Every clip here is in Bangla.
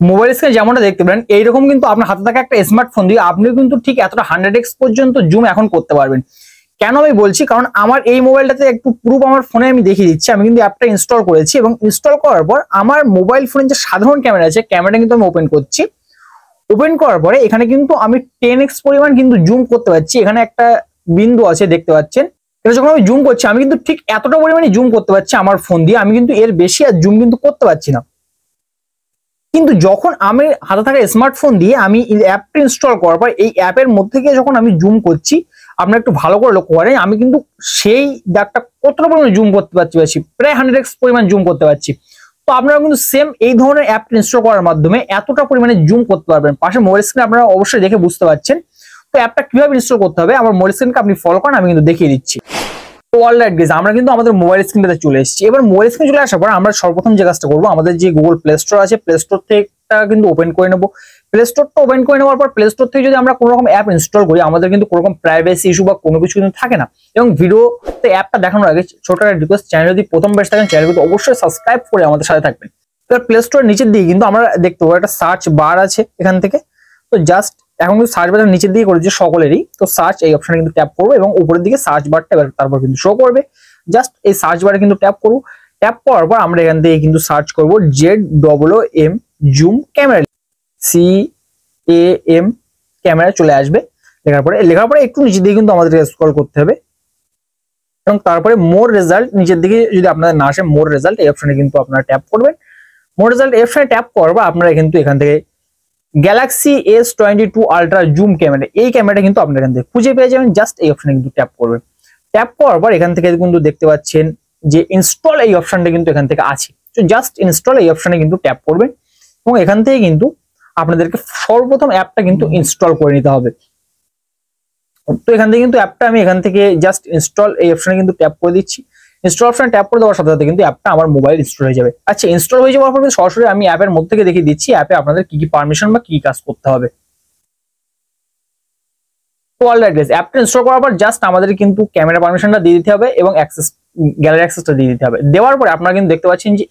মোবাইল স্ক্রিনে যেমনটা দেখতে পারেন এইরকম কিন্তু আপনার হাতে থাকা একটা স্মার্টফোন দিয়ে আপনিও কিন্তু ঠিক এতটা 100x পর্যন্ত জুম এখন করতে পারবেন। কেন আমি বলছি, কারণ আমার এই মোবাইলটাতে একটু প্রুফ আমার ফোনে আমি দেখিয়ে দিচ্ছি। আমি কিন্তু অ্যাপটা ইনস্টল করেছি এবং ইনস্টল করার পর আমার মোবাইল ফোনের যে সাধারণ ক্যামেরা আছে ক্যামেরাটা কিন্তু আমি ওপেন করছি। ওপেন করার পরে এখানে কিন্তু আমি 10x পরিমাণ কিন্তু জুম করতে পারছি। এখানে একটা বিন্দু আছে দেখতে পাচ্ছেন, এটা যখন আমি জুম করছি আমি কিন্তু ঠিক এতটা পরিমাণে জুম করতে পারছি আমার ফোন দিয়ে, আমি কিন্তু এর বেশি আর জুম কিন্তু করতে পারছি না। কিন্তু যখন আমি হাতে থাকা স্মার্টফোন দিয়ে আমি অ্যাপটা ইনস্টল করার পর এই অ্যাপের মধ্যে গিয়ে যখন আমি জুম করছি, আপনারা একটু ভালো করে লক্ষ্য করেন আমি কিন্তু সেই ডাকটা কতটা পরিমাণে জুম করতে পারছি, প্রায় 100x পরিমাণ জুম করতে পারছি। তো আপনারা কিন্তু সেম এই ধরনের অ্যাপ ইনস্টল করার মাধ্যমে এতটা পরিমাণে জুম করতে পারবেন। পাশে মোবাইল স্ক্রিনে আপনারা অবশ্যই দেখে বুঝতে পারছেন। তো অ্যাপটা কিভাবে ইনস্টল করতে হবে আমার মোবাইল স্ক্রিনকে আপনি ফলো করেন, আমি কিন্তু দেখিয়ে দিচ্ছি। তো অলরাইট গাইস, আমরা কিন্তু আমাদের মোবাইল স্ক্রিনটাতে চলে এসেছি। এবার মোবাইল স্ক্রিনে চলে আসার পর আমরা সর্বপ্রথম যে কাজটা করবো, আমাদের যে গুগল প্লে স্টোর আছে প্লে স্টোর থেকে কিন্তু ওপেন করে নেবো। প্লে স্টোরটা ওপেন করে নেওয়ার পর প্লে স্টোর থেকে যদি আমরা কোনো রকম অ্যাপ ইনস্টল করি আমাদের কিন্তু কোনো রকম প্রাইভেসি ইস্যু বা কোনো কিছু কিন্তু থাকে না। এবং ভিডিওতে অ্যাপটা দেখানোর আগে ছোট একটা রিকোয়েস্ট, চ্যানেল যদি প্রথম বেশ থাকেন চ্যানেল কিন্তু অবশ্যই সাবস্ক্রাইব করে আমাদের সাথে থাকবেন। এবার প্লে স্টোরের নিচের দিকে কিন্তু আমরা দেখতে পাবো একটা সার্চ বার আছে এখান থেকে। তো জাস্ট এখন কিন্তু সার্চ বারটা নিচের দিকে করেছে সকলেরই, তো সার্চ এই অপশনে কিন্তু ট্যাপ করবো এবং উপরের দিকে সার্চ বারটা এবার তারপর কিন্তু শো করবে। জাস্ট এই সার্চ বারে কিন্তু ট্যাপ করবো। ট্যাপ করার পর আমরা এখান থেকে কিন্তু সার্চ করবো ZOOM zoom camera, CAM camera চলে আসবে। লেখার পরে একটু নিচের দিকে কিন্তু আমাদের স্ক্রল করতে হবে এবং তারপরে মোর রেজাল্ট নিচের দিকে যদি আপনাদের না আসে মোর রেজাল্ট এই অপশনে কিন্তু আপনারা ট্যাপ করবেন। মোর রেজাল্ট এই অপশনে ট্যাপ করার পর আপনারা কিন্তু এখান থেকে Galaxy S22 ultra zoom camera, এই ক্যামেরাটা কিন্তু আপনারা এখান থেকে খুঁজে পেয়ে যাবেন। জাস্ট এই অপশনে কিন্তু ট্যাপ করবেন। ট্যাপ করার পর এখান থেকে কিন্তু দেখতে পাচ্ছেন যে ইনস্টল এই অপশনটা কিন্তু এখান থেকে আছে। তো জাস্ট ইনস্টল এই অপশনে কিন্তু ট্যাপ করবেন এবং এখান থেকে কিন্তু আপনাদেরকে সর্বপ্রথম অ্যাপটা কিন্তু ইনস্টল করে নিতে হবে। তো এখান থেকে কিন্তু অ্যাপটা আমি এখান থেকে জাস্ট ইনস্টল এই অপশনে কিন্তু ট্যাপ করে দিচ্ছি। ইনস্টল অপশনে ট্যাপ করে দেওয়ার সাথে সাথে কিন্তু অ্যাপটা আমার মোবাইল ইনস্টল হয়ে যাবে। আচ্ছা, ইনস্টল হয়ে যাওয়ার পর সরাসরি আমি অ্যাপের মধ্যে থেকে দেখিয়ে দিচ্ছি অ্যাপে আপনাদের কি কি পারমিশন বা কি কাজ করতে হবে। তো অলরাইট গাইস, অ্যাপটা ইনস্টল করার পর জাস্ট আমাদের কিন্তু ক্যামেরা পারমিশনটা দিয়ে দিতে হবে এবং অ্যাক্সেস গ্যালারি অ্যাক্সেসটা দিয়ে দিতে হবে। দেওয়ার পরে আপনারা কিন্তু দেখতে পাচ্ছেন যে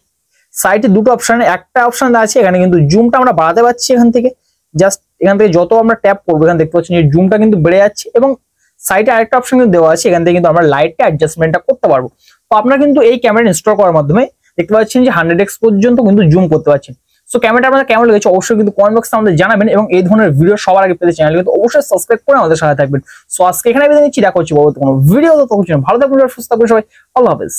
সাইটে দুটো অপশনে একটা অপশন আছে, এখানে কিন্তু জুমটা আমরা বাড়াতে পারছি। এখান থেকে জাস্ট এখান থেকে যত আমরা ট্যাপ করবো এখানে দেখতে পাচ্ছেন যে জুমটা কিন্তু বেড়ে যাচ্ছে এবং সাইটে আরেকটা অপশন কিন্তু দেওয়া আছে, এখান থেকে কিন্তু আমরা লাইটটা অ্যাডজাস্টমেন্টটা করতে পারবো। তো আপনারা কিন্তু এই ক্যামেরা ইনস্টল করার মাধ্যমে দেখতে পাচ্ছেন যে 100x পর্যন্ত কিন্তু জুম করতে পারছেন। সো ক্যামেরাটা আপনাদের কেমন লেগেছে অবশ্যই কিন্তু কমেন্ট বক্সে আমাদের জানাবেন এবং এই ধরনের ভিডিও সবার আগে পেতে চ্যানেল কিন্তু অবশ্যই সাবস্ক্রাইব করে আমাদের সাথে থাকবেন। সো আজকে এখানে বিদায় নিচ্ছি, দেখা হচ্ছে পরবর্তী কোনো ভিডিও। ততক্ষণ ভালো থাকবেন, সুস্থ থাকবেন সবাই। আল্লাহ হাফেজ।